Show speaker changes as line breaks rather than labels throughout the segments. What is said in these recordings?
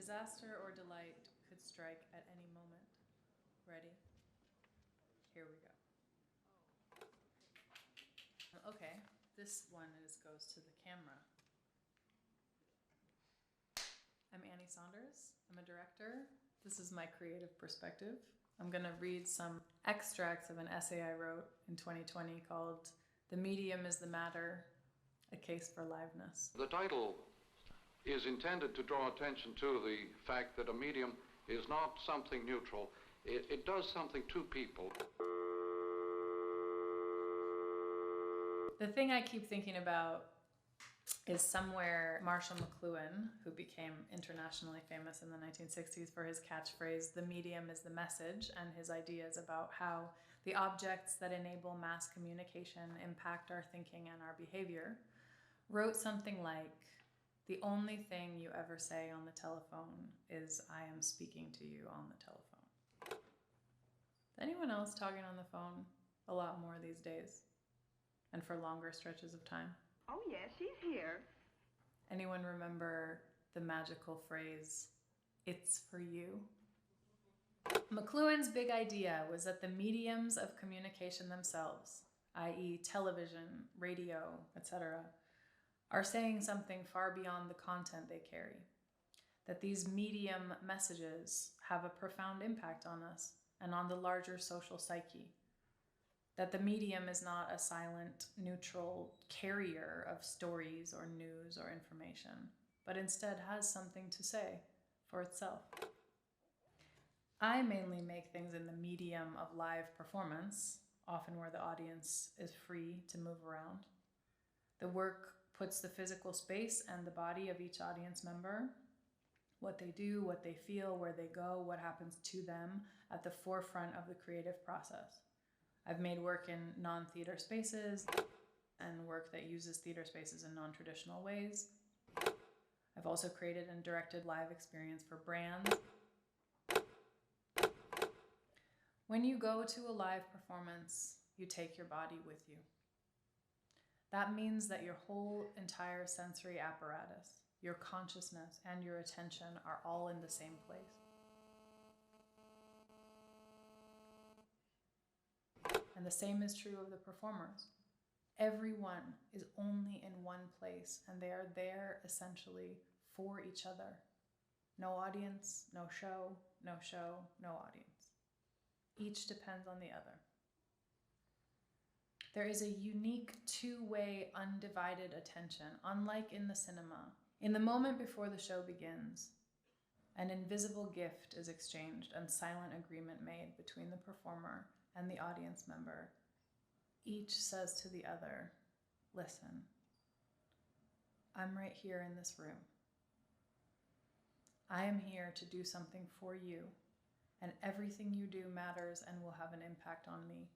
Disaster or delight could strike at any moment. Ready? Here we go. Okay, this one goes to the camera. I'm Annie Saunders. I'm a director. This is my creative perspective. I'm going to read some extracts of an essay I wrote in 2020 called "The Medium is the Matter, a Case for Liveness."
The title is intended to draw attention to the fact that a medium is not something neutral. It does something to people.
The thing I keep thinking about is somewhere Marshall McLuhan, who became internationally famous in the 1960s for his catchphrase, "The medium is the message," and his ideas about how the objects that enable mass communication impact our thinking and our behavior, wrote something like, "The only thing you ever say on the telephone is, 'I am speaking to you on the telephone.'" Anyone else talking on the phone a lot more these days? And for longer stretches of time?
Oh, yes, she's here.
Anyone remember the magical phrase, "It's for you"? McLuhan's big idea was that the mediums of communication themselves, i.e. television, radio, etc., are saying something far beyond the content they carry. That these medium messages have a profound impact on us and on the larger social psyche. That the medium is not a silent, neutral carrier of stories or news or information, but instead has something to say for itself. I mainly make things in the medium of live performance, often where the audience is free to move around. The work puts the physical space and the body of each audience member, what they do, what they feel, where they go, what happens to them, at the forefront of the creative process. I've made work in non-theater spaces and work that uses theater spaces in non-traditional ways. I've also created and directed live experience for brands. When you go to a live performance, you take your body with you. That means that your whole entire sensory apparatus, your consciousness and your attention are all in the same place. And the same is true of the performers. Everyone is only in one place, and they are there essentially for each other. No audience, no show, no show, no audience. Each depends on the other. There is a unique two-way, undivided attention, unlike in the cinema. In the moment before the show begins, an invisible gift is exchanged and silent agreement made between the performer and the audience member. Each says to the other, "Listen, I'm right here in this room. I am here to do something for you, and everything you do matters and will have an impact on me.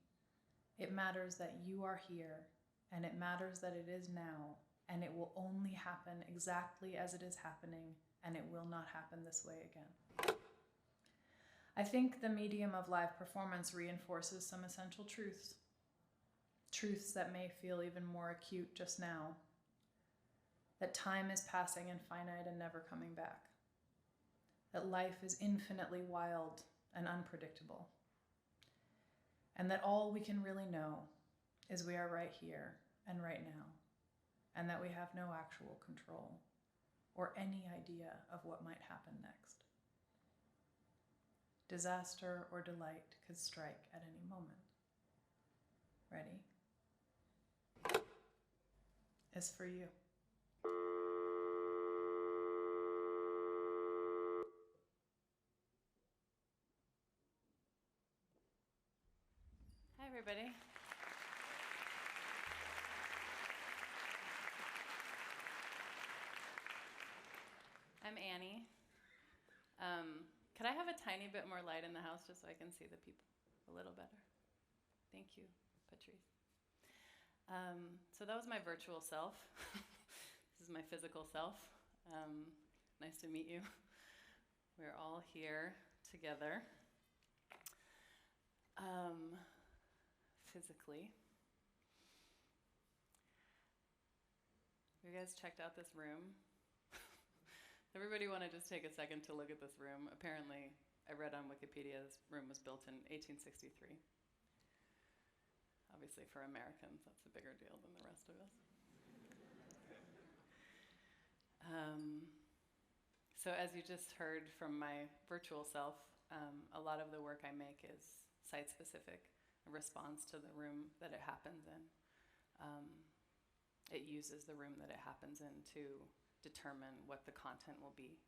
It matters that you are here, and it matters that it is now, and it will only happen exactly as it is happening, and it will not happen this way again." I think the medium of live performance reinforces some essential truths. Truths that may feel even more acute just now. That time is passing and finite and never coming back. That life is infinitely wild and unpredictable. And that all we can really know is we are right here and right now, and that we have no actual control or any idea of what might happen next. Disaster or delight could strike at any moment. Ready? It's for you. Hi, everybody. I'm Annie. Could I have a tiny bit more light in the house just so I can see the people a little better? Thank you, Patrice. So that was my virtual self. This is my physical self. Nice to meet you. We're all here together. Physically. You guys checked out this room?
Everybody want to just take a second to look at this room? Apparently, I read on Wikipedia this room was built in 1863. Obviously, for Americans, that's a bigger deal than the rest of us. So as you just heard from my virtual self, a lot of the work I make is site-specific, a response to the room that it happens in. It uses the room that it happens in to determine what the content will be.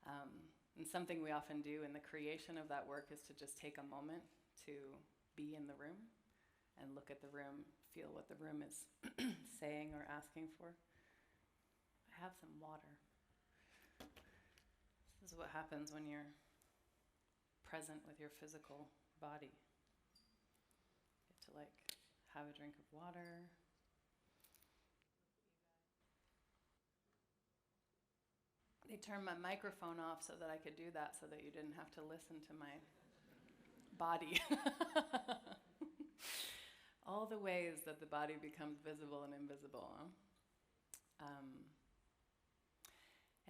And something we often do in the creation of that work is to just take a moment to be in the room and look at the room, feel what the room is saying or asking for. I have some water. This is what happens when you're present with your physical body. You get to have a drink of water. They turned my microphone off so that I could do that, so that you didn't have to listen to my body. All the ways that the body becomes visible and invisible.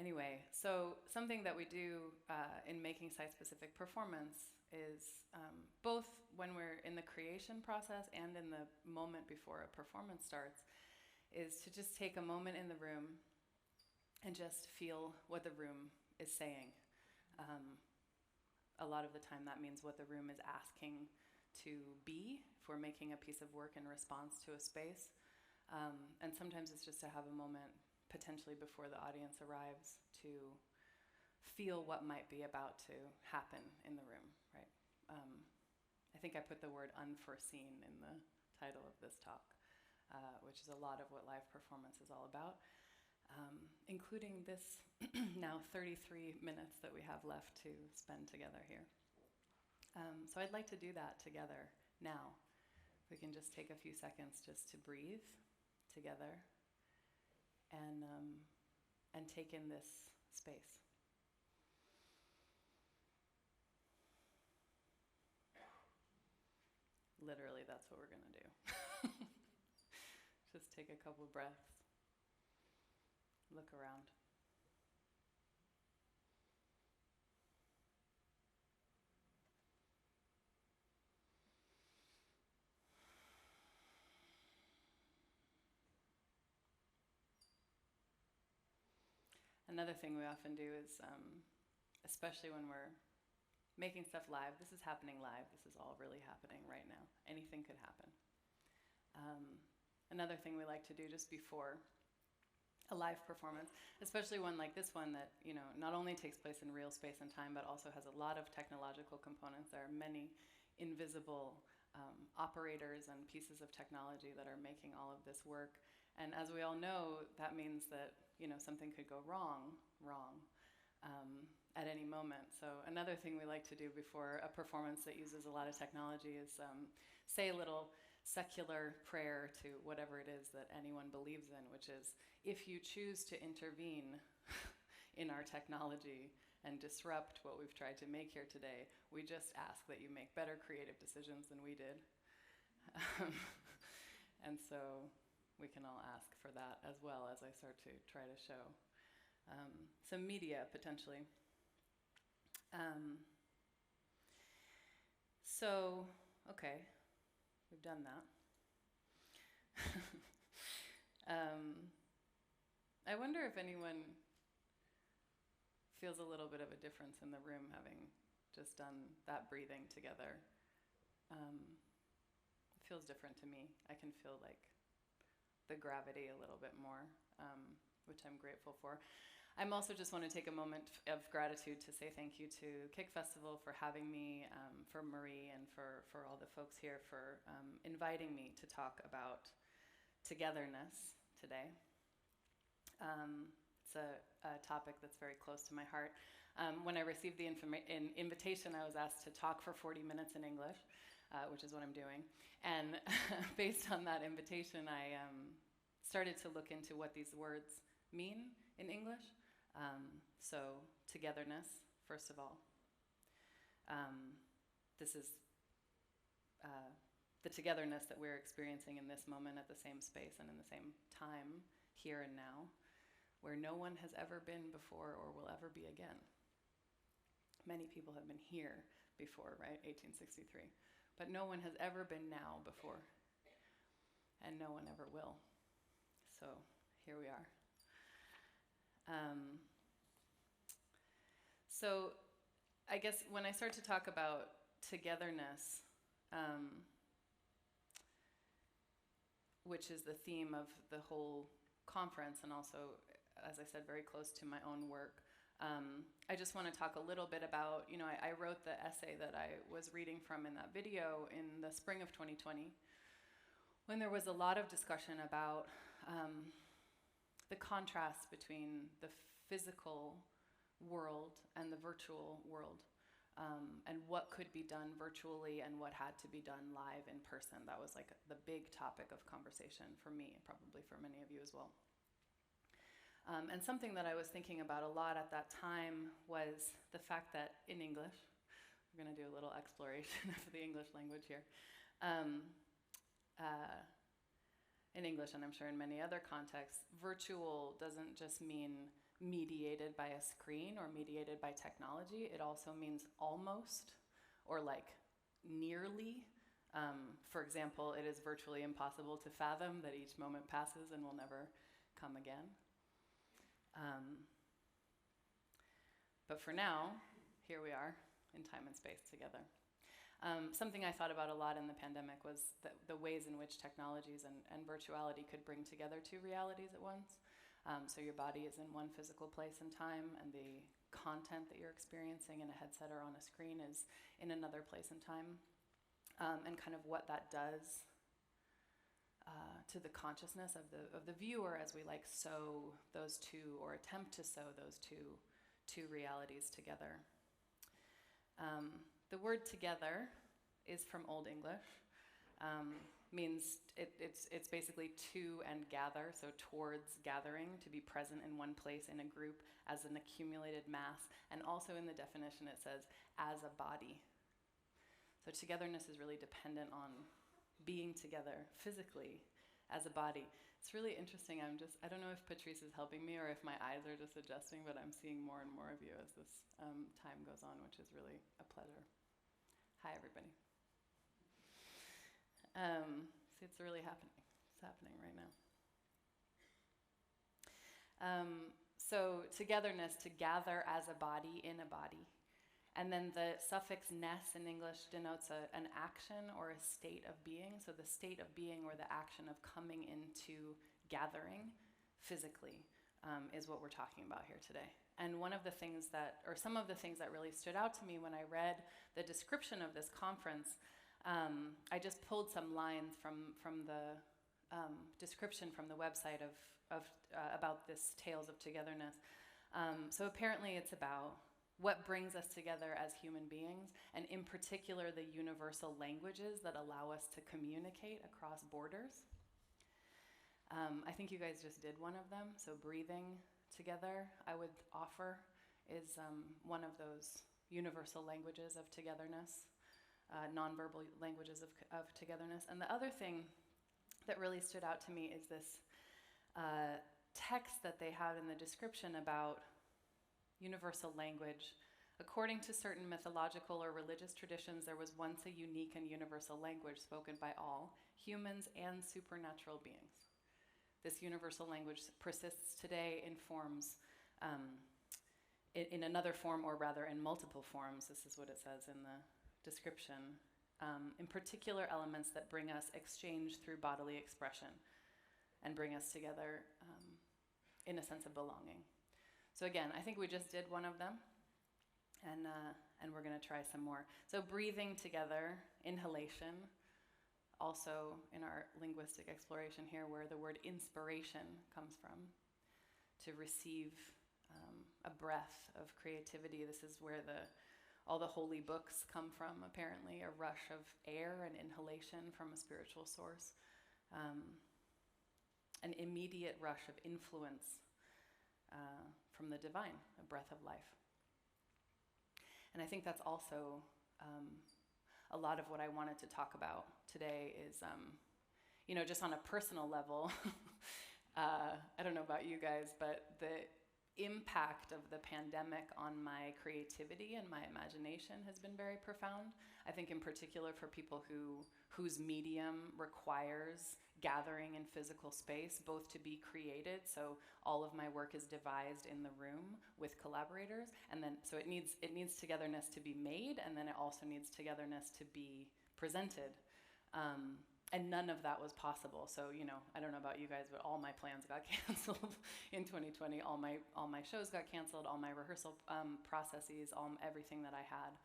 Anyway, so something that we do in making site-specific performance is both when we're in the creation process and in the moment before a performance starts, is to just take a moment in the room and just feel what the room is saying. A lot of the time that means what the room is asking to be, if we're making a piece of work in response to a space. And sometimes it's just to have a moment, potentially before the audience arrives, to feel what might be about to happen in the room, right? I think I put the word unforeseen in the title of this talk, which is a lot of what live performance is all about. Including this now 33 minutes that we have left to spend together here. So I'd like to do that together now. We can just take a few seconds just to breathe together and take in this space. Literally, that's what we're going to do. Just take a couple breaths. Look around. Another thing we often do is, especially when we're making stuff live, this is happening live, this is all really happening right now. Anything could happen. Another thing we like to do just before a live performance, especially one like this one that, not only takes place in real space and time, but also has a lot of technological components. There are many invisible operators and pieces of technology that are making all of this work. And as we all know, that means that, something could go wrong at any moment. So another thing we like to do before a performance that uses a lot of technology is say a little secular prayer to whatever it is that anyone believes in, which is, if you choose to intervene in our technology and disrupt what we've tried to make here today, we just ask that you make better creative decisions than we did. And so we can all ask for that as well as I start to try to show some media, potentially. So, okay. We've done that. I wonder if anyone feels a little bit of a difference in the room having just done that breathing together. It feels different to me. I can feel the gravity a little bit more, which I'm grateful for. I'm also just want to take a moment of gratitude to say thank you to KIKK Festival for having me, for Marie, and for all the folks here for inviting me to talk about togetherness today. It's a topic that's very close to my heart. When I received the invitation, I was asked to talk for 40 minutes in English, which is what I'm doing. And based on that invitation, I started to look into what these words mean in English. So togetherness, first of all. This is the togetherness that we're experiencing in this moment at the same space and in the same time, here and now. where no one has ever been before or will ever be again. Many people have been here before, right? 1863. But no one has ever been now before, and no one ever will. So here we are. So I guess when I start to talk about togetherness, which is the theme of the whole conference, and also, as I said, very close to my own work, I just want to talk a little bit about, I wrote the essay that I was reading from in that video in the spring of 2020, when there was a lot of discussion about the contrast between the physical world and the virtual world, and what could be done virtually and what had to be done live in person. That was like the big topic of conversation for me, probably for many of you as well. And something that I was thinking about a lot at that time was the fact that in English, we're going to do a little exploration of the English language here. In English, and I'm sure in many other contexts, virtual doesn't just mean mediated by a screen or mediated by technology. It also means almost, or like nearly. For example, it is virtually impossible to fathom that each moment passes and will never come again. But for now, here we are in time and space together. Something I thought about a lot in the pandemic was the ways in which technologies and virtuality could bring together two realities at once. So your body is in one physical place and time, and the content that you're experiencing in a headset or on a screen is in another place and time, and kind of what that does to the consciousness of the viewer as we like sew those two, or attempt to sew those two realities together. The word together is from Old English. Means it's basically to and gather, so towards gathering, to be present in one place in a group as an accumulated mass, and also in the definition it says as a body. So togetherness is really dependent on being together physically as a body. It's really interesting. I don't know if Patrice is helping me or if my eyes are just adjusting, but I'm seeing more and more of you as this time goes on, which is really a pleasure. Hi, everybody. See, it's really happening. It's happening right now. So togetherness, to gather as a body in a body. And then the suffix ness in English denotes an action or a state of being. So the state of being, or the action of coming into gathering physically, is what we're talking about here today. And one of the things some of the things that really stood out to me when I read the description of this conference, I just pulled some lines from the description from the website about this Tales of Togetherness. So apparently it's about what brings us together as human beings, and in particular the universal languages that allow us to communicate across borders. I think you guys just did one of them, so breathing together, I would offer, is one of those universal languages of togetherness. Nonverbal languages of togetherness. And the other thing that really stood out to me is this text that they have in the description about universal language. According to certain mythological or religious traditions, there was once a unique and universal language spoken by all, humans and supernatural beings. This universal language persists today in forms, in another form, or rather in multiple forms. This is what it says in the description, in particular elements that bring us exchange through bodily expression and bring us together in a sense of belonging. So again, I think we just did one of them, and we're going to try some more. So breathing together, inhalation, also in our linguistic exploration here, where the word inspiration comes from, to receive a breath of creativity. This is where all the holy books come from, apparently, a rush of air and inhalation from a spiritual source, an immediate rush of influence from the divine, a breath of life. And I think that's also a lot of what I wanted to talk about today is, just on a personal level, I don't know about you guys, but the impact of the pandemic on my creativity and my imagination has been very profound. I think in particular for people whose medium requires gathering in physical space, both to be created, so all of my work is devised in the room with collaborators, and then so it needs togetherness to be made, and then it also needs togetherness to be presented. And none of that was possible. So, I don't know about you guys, but all my plans got canceled in 2020. All my shows got canceled. All my rehearsal processes, everything that I had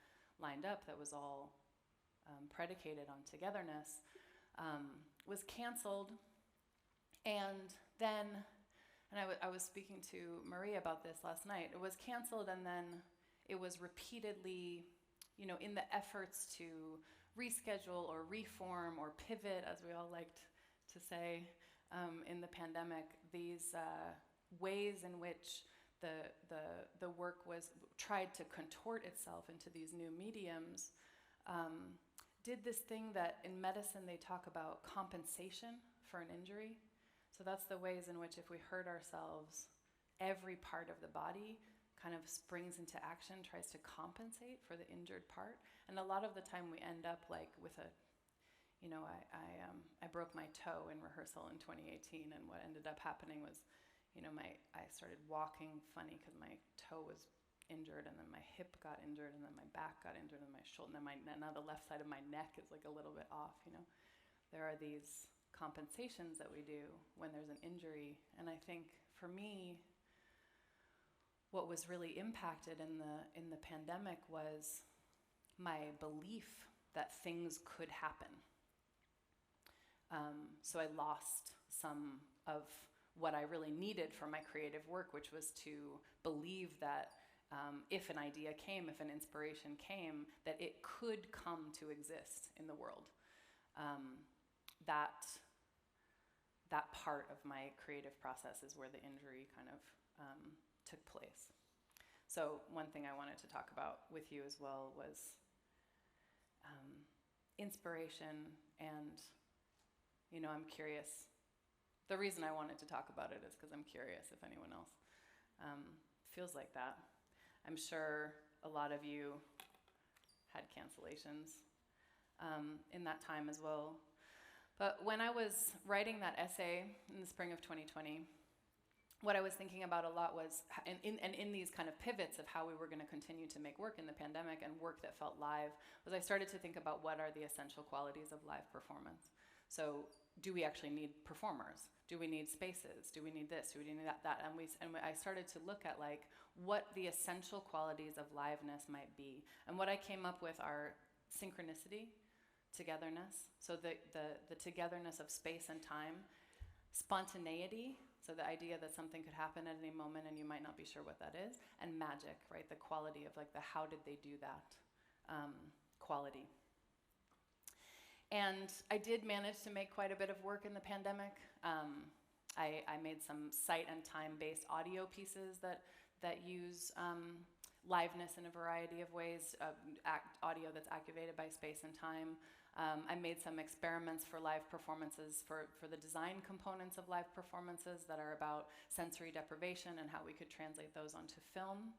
lined up that was all predicated on togetherness was canceled. And then, I was speaking to Maria about this last night. It was canceled, and then it was repeatedly, in the efforts to reschedule or reform or pivot, as we all liked to say in the pandemic, these ways in which the work was tried to contort itself into these new mediums, did this thing that in medicine they talk about compensation for an injury. So that's the ways in which if we hurt ourselves, every part of the body kind of springs into action, tries to compensate for the injured part. And a lot of the time we end up like with a, I broke my toe in rehearsal in 2018, and what ended up happening was, I started walking funny because my toe was injured, and then my hip got injured, and then my back got injured, and my shoulder, and then now the left side of my neck is like a little bit off, There are these compensations that we do when there's an injury, and I think for me, what was really impacted in the pandemic was my belief that things could happen. So I lost some of what I really needed for my creative work, which was to believe that if an idea came, if an inspiration came, that it could come to exist in the world. That part of my creative process is where the injury kind of took place. So one thing I wanted to talk about with you as well was inspiration, and I'm curious. The reason I wanted to talk about it is because I'm curious if anyone else feels like that. I'm sure a lot of you had cancellations in that time as well. But when I was writing that essay in the spring of 2020, what I was thinking about a lot was, in these kind of pivots of how we were going to continue to make work in the pandemic and work that felt live, was I started to think about what are the essential qualities of live performance. So do we actually need performers? Do we need spaces? Do we need this? Do we need that? And I started to look at like what the essential qualities of liveness might be. And what I came up with are synchronicity, togetherness, so the togetherness of space and time, spontaneity, so the idea that something could happen at any moment and you might not be sure what that is, and magic, right? The quality of like the how did they do that quality. And I did manage to make quite a bit of work in the pandemic. I made some site and time-based audio pieces that use liveness in a variety of ways, audio that's activated by space and time. I made some experiments for live performances, for the design components of live performances that are about sensory deprivation and how we could translate those onto film.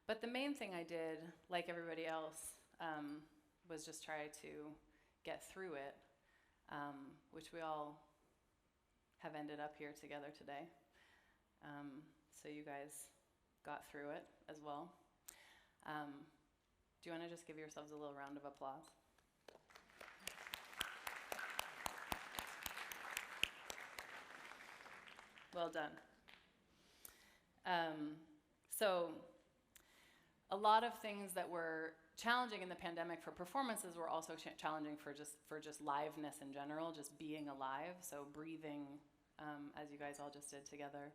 But the main thing I did, like everybody else, was just try to get through it, which we all have ended up here together today. So you guys got through it as well. Do you want to just give yourselves a little round of applause? Well done. So a lot of things that were challenging in the pandemic for performances were also challenging for just liveness in general, just being alive. So breathing, as you guys all just did together,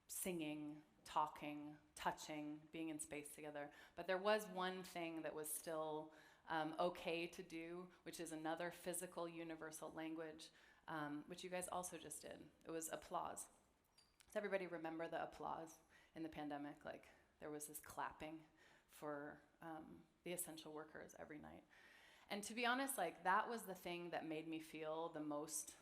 singing, talking, touching, being in space together. But there was one thing that was still okay to do, which is another physical universal language, which you guys also just did. It was applause. Does everybody remember the applause in the pandemic? Like there was this clapping for the essential workers every night. And to be honest, like that was the thing that made me feel the most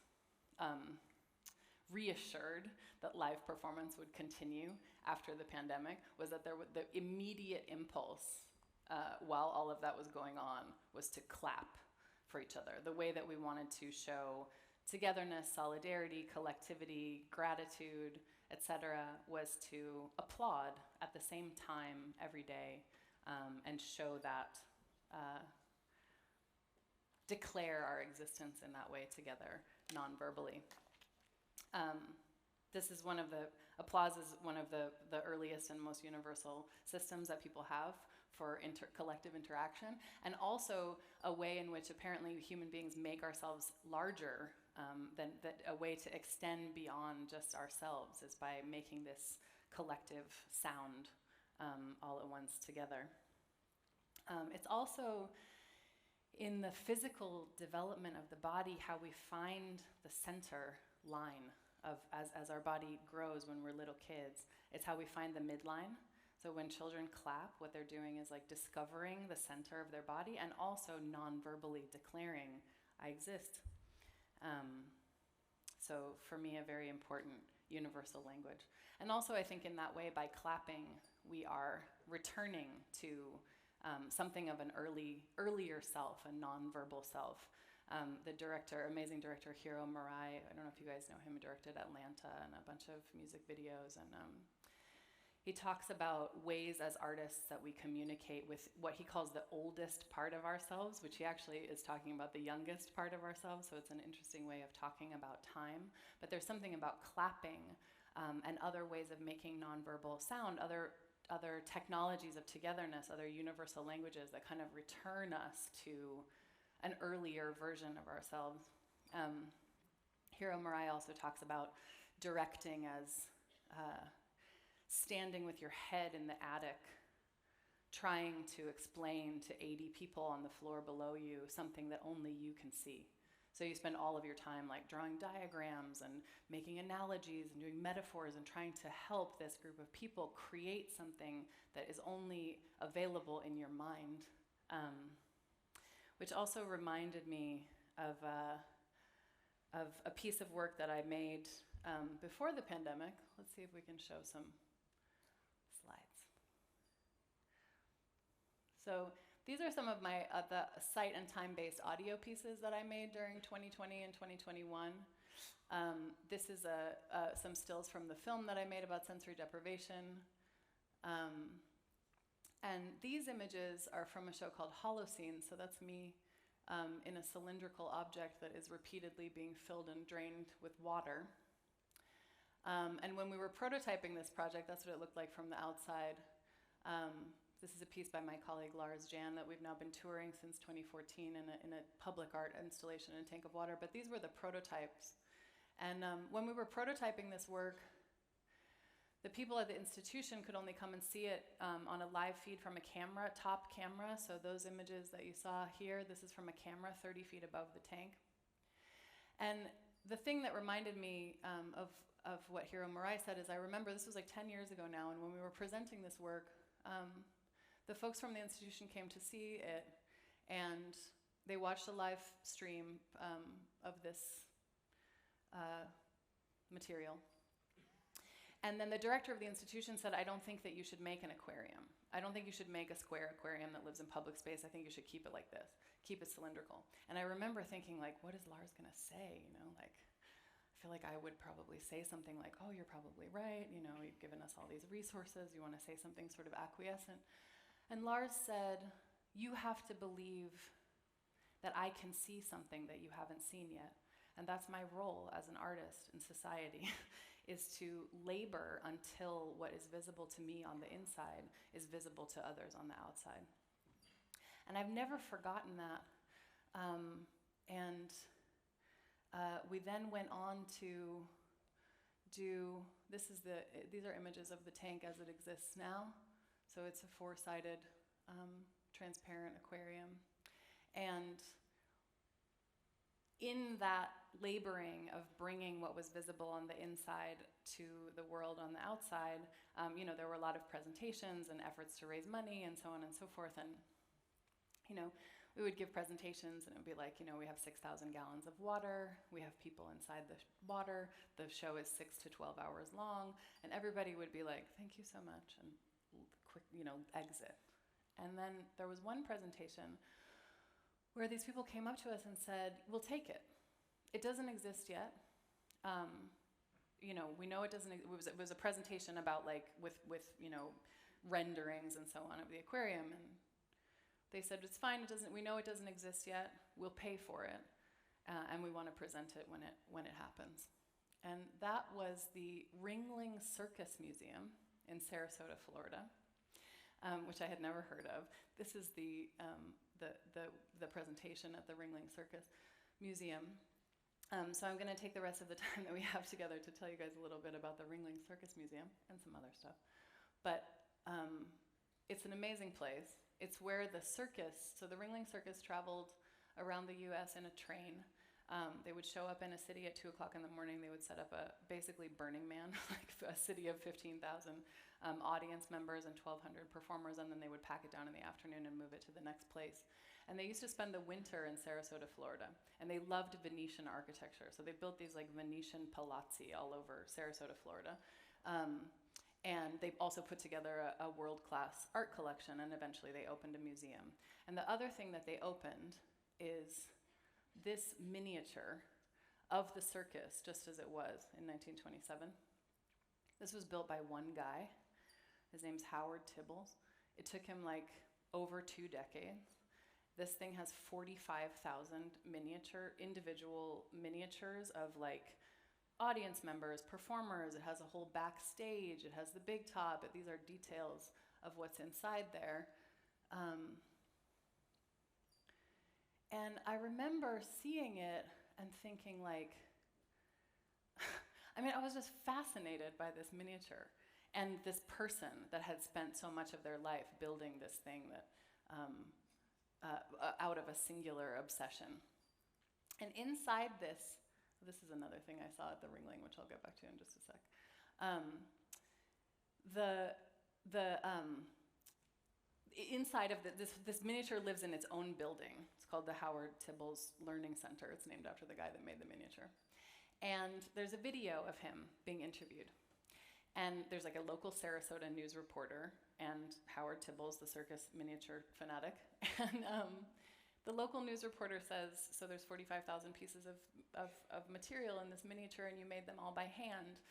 reassured that live performance would continue after the pandemic was that the immediate impulse while all of that was going on was to clap for each other. The way that we wanted to show togetherness, solidarity, collectivity, gratitude, etc., was to applaud at the same time every day and show that, declare our existence in that way together, non-verbally. This is one of the, applause is one of the earliest and most universal systems that people have for collective interaction, and also a way in which apparently human beings make ourselves larger, a way to extend beyond just ourselves is by making this collective sound all at once together. It's also in the physical development of the body how we find the center line of, as our body grows when we're little kids, it's how we find the midline. So when children clap, what they're doing is like discovering the center of their body and also non-verbally declaring, I exist. So for me, a very important universal language. And also I think in that way, by clapping, we are returning to something of an earlier self, a non-verbal self. The director, amazing director, Hiro Murai, I don't know if you guys know him, he directed Atlanta and a bunch of music videos, and he talks about ways as artists that we communicate with what he calls the oldest part of ourselves, which he actually is talking about the youngest part of ourselves, so it's an interesting way of talking about time. But there's something about clapping and other ways of making nonverbal sound, other technologies of togetherness, other universal languages that kind of return us to an earlier version of ourselves. Hiro Murai also talks about directing as standing with your head in the attic, trying to explain to 80 people on the floor below you something that only you can see. So you spend all of your time like drawing diagrams and making analogies and doing metaphors and trying to help this group of people create something that is only available in your mind. Which also reminded me of a piece of work that I made before the pandemic. Let's see if we can show some slides. So these are some of my the site and time-based audio pieces that I made during 2020 and 2021. This is some stills from the film that I made about sensory deprivation. And these images are from a show called Holocene, so that's me in a cylindrical object that is repeatedly being filled and drained with water. And when we were prototyping this project, that's what it looked like from the outside. This is a piece by my colleague Lars Jan that we've now been touring since 2014 in a public art installation in a tank of water, but these were the prototypes. And when we were prototyping this work, the people at the institution could only come and see it on a live feed from a camera, top camera. So those images that you saw here, this is from a camera 30 feet above the tank. And the thing that reminded me of what Hiro Murai said is I remember this was like 10 years ago now, and when we were presenting this work, the folks from the institution came to see it, and they watched a live stream of this material. And then the director of the institution said, I don't think that you should make an aquarium. I don't think you should make a square aquarium that lives in public space. I think you should keep it like this, keep it cylindrical. And I remember thinking, like, what is Lars gonna say? You know, like, I feel like I would probably say something like, oh, you're probably right. You know, you've given us all these resources. You wanna say something sort of acquiescent. And Lars said, you have to believe that I can see something that you haven't seen yet. And that's my role as an artist in society, is to labor until what is visible to me on the inside is visible to others on the outside. And I've never forgotten that. We then went on to do, these are images of the tank as it exists now. So it's a four-sided transparent aquarium. And in that laboring of bringing what was visible on the inside to the world on the outside, you know, there were a lot of presentations and efforts to raise money and so on and so forth. And, you know, we would give presentations, and it would be like, we have 6,000 gallons of water, we have people inside the water, the show is 6 to 12 hours long, and everybody would be like, thank you so much, and quick, exit. And then there was one presentation where these people came up to us and said, we'll take it. It doesn't exist yet. We know it doesn't, it was a presentation about with renderings and so on of the aquarium, and they said, it's fine, we know it doesn't exist yet, we'll pay for it, and we want to present it when it happens. And that was the Ringling Circus Museum in Sarasota, Florida, which I had never heard of. This is the presentation at the Ringling Circus Museum. So I'm going to take the rest of the time that we have together to tell you guys a little bit about the Ringling Circus Museum and some other stuff. But it's an amazing place. It's where the circus, so the Ringling Circus traveled around the US in a train. They would show up in a city at 2 o'clock in the morning. They would set up a basically Burning Man, like a city of 15,000 audience members and 1,200 performers, and then they would pack it down in the afternoon and move it to the next place. And they used to spend the winter in Sarasota, Florida, and they loved Venetian architecture. So they built these like Venetian palazzi all over Sarasota, Florida. And they also put together a world-class art collection, and eventually they opened a museum. And the other thing that they opened is this miniature of the circus, just as it was in 1927. This was built by one guy. His name's Howard Tibbles. It took him over 2 decades. This thing has 45,000 individual miniatures of audience members, performers. It has a whole backstage. It has the big top. These are details of what's inside there. And I remember seeing it and thinking I was just fascinated by this miniature and this person that had spent so much of their life building this thing that out of a singular obsession. And inside this is another thing I saw at the Ringling, which I'll get back to in just a sec. Inside of this miniature lives in its own building. It's called the Howard Tibbles Learning Center. It's named after the guy that made the miniature. And there's a video of him being interviewed. And there's a local Sarasota news reporter and Howard Tibbles, the circus miniature fanatic. And the local news reporter says, so there's 45,000 pieces of material in this miniature, and you made them all by hand.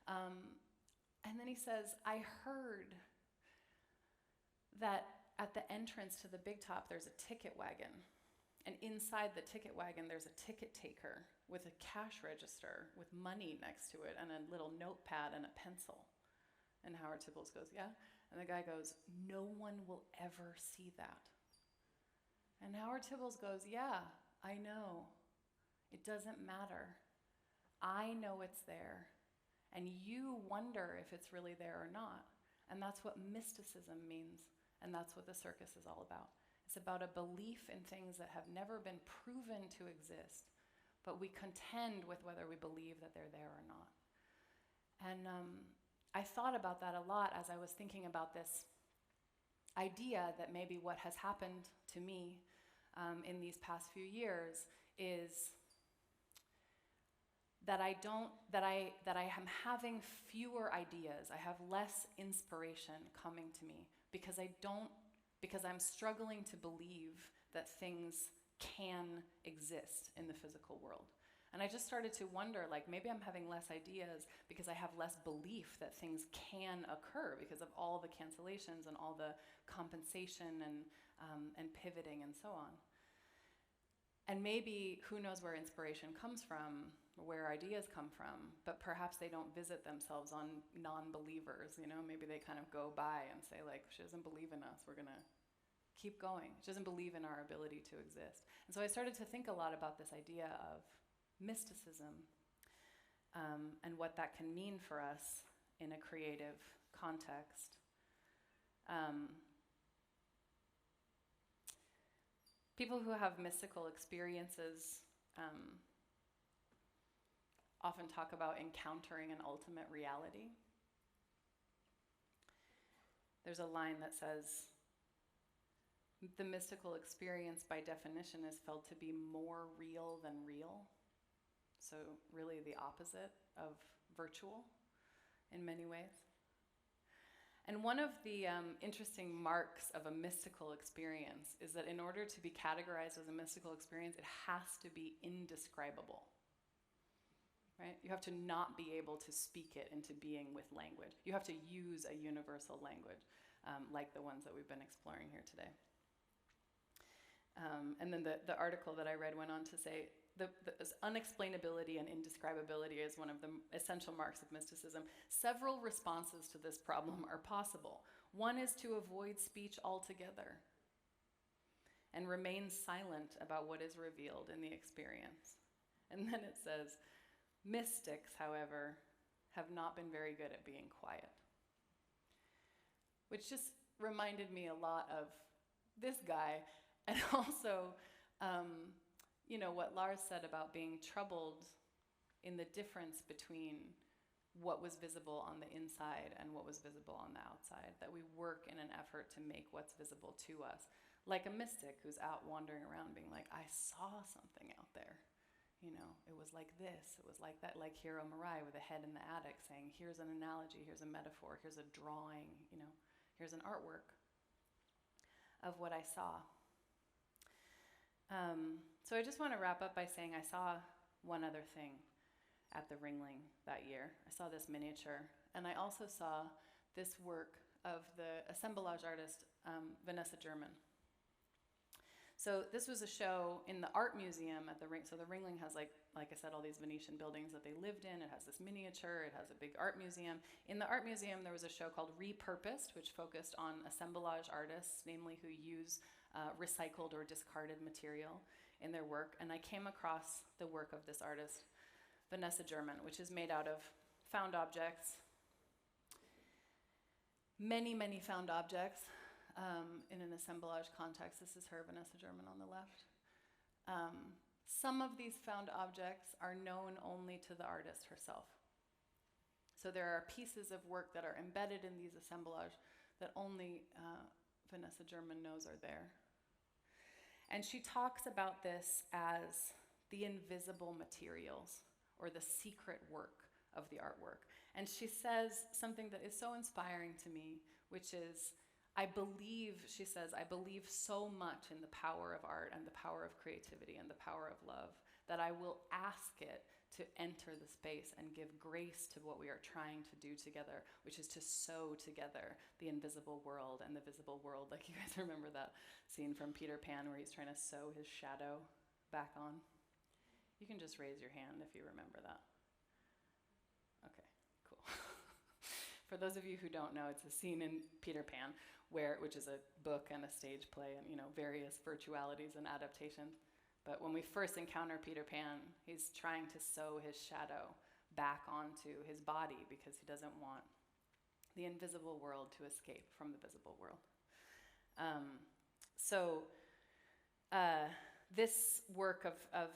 And then he says, I heard that at the entrance to the big top, there's a ticket wagon. And inside the ticket wagon, there's a ticket taker with a cash register with money next to it and a little notepad and a pencil. And Howard Tibbles goes, yeah? And the guy goes, no one will ever see that. And Howard Tibbles goes, yeah, I know. It doesn't matter. I know it's there. And you wonder if it's really there or not. And that's what mysticism means. And that's what the circus is all about. It's about a belief in things that have never been proven to exist, but we contend with whether we believe that they're there or not. And I thought about that a lot as I was thinking about this idea that maybe what has happened to me in these past few years is that I am having fewer ideas. I have less inspiration coming to me because I'm struggling to believe that things can exist in the physical world. And I just started to wonder, maybe I'm having less ideas because I have less belief that things can occur because of all the cancellations and all the compensation and pivoting and so on. And maybe, who knows where inspiration comes from, where ideas come from, but perhaps they don't visit themselves on non-believers, Maybe they kind of go by and say, she doesn't believe in us, we're gonna keep going. She doesn't believe in our ability to exist. And so I started to think a lot about this idea of mysticism and what that can mean for us in a creative context. People who have mystical experiences often talk about encountering an ultimate reality. There's a line that says, The mystical experience, by definition, is felt to be more real than real. So really the opposite of virtual in many ways. And one of the interesting marks of a mystical experience is that in order to be categorized as a mystical experience, it has to be indescribable. Right? You have to not be able to speak it into being with language. You have to use a universal language, like the ones that we've been exploring here today. And then the article that I read went on to say, the unexplainability and indescribability is one of the essential marks of mysticism. Several responses to this problem are possible. One is to avoid speech altogether and remain silent about what is revealed in the experience. And then it says, mystics, however, have not been very good at being quiet. Which just reminded me a lot of this guy, and also, what Lars said about being troubled in the difference between what was visible on the inside and what was visible on the outside, that we work in an effort to make what's visible to us. Like a mystic who's out wandering around being like, I saw something out there. It was like this, it was like that, like Hiro Murai with a head in the attic saying, here's an analogy, here's a metaphor, here's a drawing, here's an artwork of what I saw. So I just want to wrap up by saying I saw one other thing at the Ringling that year. I saw this miniature, and I also saw this work of the assemblage artist Vanessa German. So this was a show in the art museum at the Ring. So the Ringling has, like I said, all these Venetian buildings that they lived in. It has this miniature. It has a big art museum. In the art museum, there was a show called Repurposed, which focused on assemblage artists, namely who use recycled or discarded material in their work. And I came across the work of this artist, Vanessa German, which is made out of found objects, many, many found objects in an assemblage context. This is her, Vanessa German, on the left. Some of these found objects are known only to the artist herself. So there are pieces of work that are embedded in these assemblage that only Vanessa German knows are there. And she talks about this as the invisible materials, or the secret work of the artwork. And she says something that is so inspiring to me, which is, she says, I believe so much in the power of art and the power of creativity and the power of love that I will ask it to enter the space and give grace to what we are trying to do together, which is to sew together the invisible world and the visible world. Like, you guys remember that scene from Peter Pan where he's trying to sew his shadow back on? You can just raise your hand if you remember that. Okay, cool. For those of you who don't know, it's a scene in Peter Pan, which is a book and a stage play and various virtualities and adaptations. But when we first encounter Peter Pan, he's trying to sew his shadow back onto his body because he doesn't want the invisible world to escape from the visible world. This work of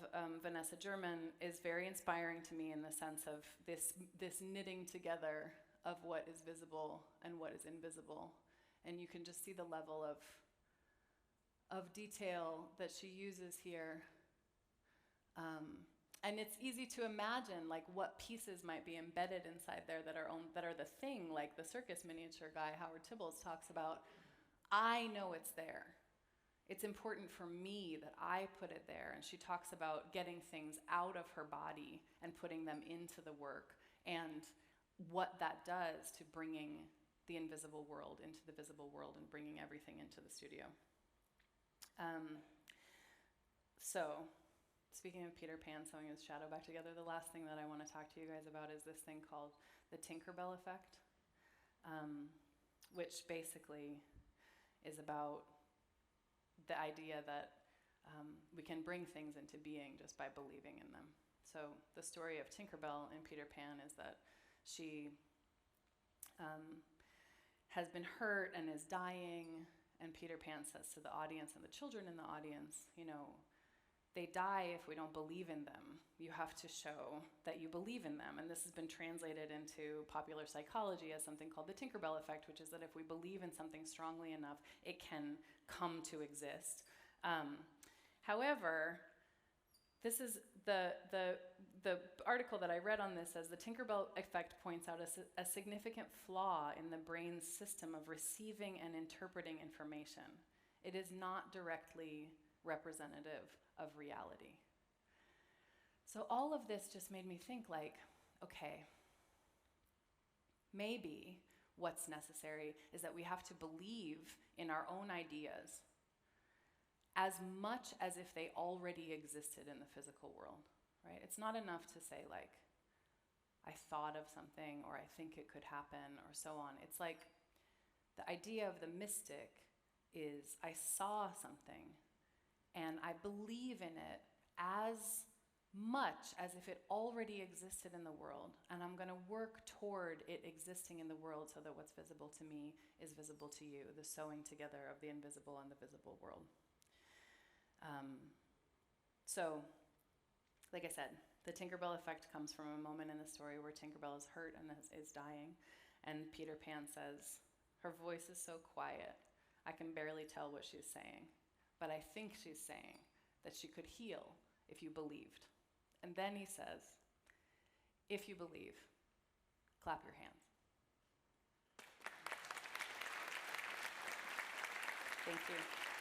Vanessa German is very inspiring to me in the sense of this knitting together of what is visible and what is invisible. And you can just see the level of detail that she uses here. And it's easy to imagine like what pieces might be embedded inside there that are the thing, like the circus miniature guy Howard Tibbles talks about. I know it's there. It's important for me that I put it there. And she talks about getting things out of her body and putting them into the work, and what that does to bringing the invisible world into the visible world and bringing everything into the studio. So, speaking of Peter Pan sewing his shadow back together, the last thing that I want to talk to you guys about is this thing called the Tinkerbell effect, which basically is about the idea that we can bring things into being just by believing in them. So the story of Tinkerbell in Peter Pan is that she has been hurt and is dying, and Peter Pan says to the audience and the children in the audience, They die if we don't believe in them. You have to show that you believe in them. And this has been translated into popular psychology as something called the Tinkerbell effect, which is that if we believe in something strongly enough, it can come to exist. However, this is the article that I read on this says the Tinkerbell effect points out a significant flaw in the brain's system of receiving and interpreting information. It is not directly representative of reality. So all of this just made me think like, okay, maybe what's necessary is that we have to believe in our own ideas as much as if they already existed in the physical world, right? It's not enough to say like, I thought of something or I think it could happen or so on. It's like the idea of the mystic is I saw something and I believe in it as much as if it already existed in the world, and I'm going to work toward it existing in the world so that what's visible to me is visible to you, the sewing together of the invisible and the visible world. So, like I said, the Tinkerbell effect comes from a moment in the story where Tinkerbell is hurt and is dying, and Peter Pan says, her voice is so quiet, I can barely tell what she's saying, but I think she's saying that she could heal if you believed. And then he says, if you believe, clap your hands. Thank you.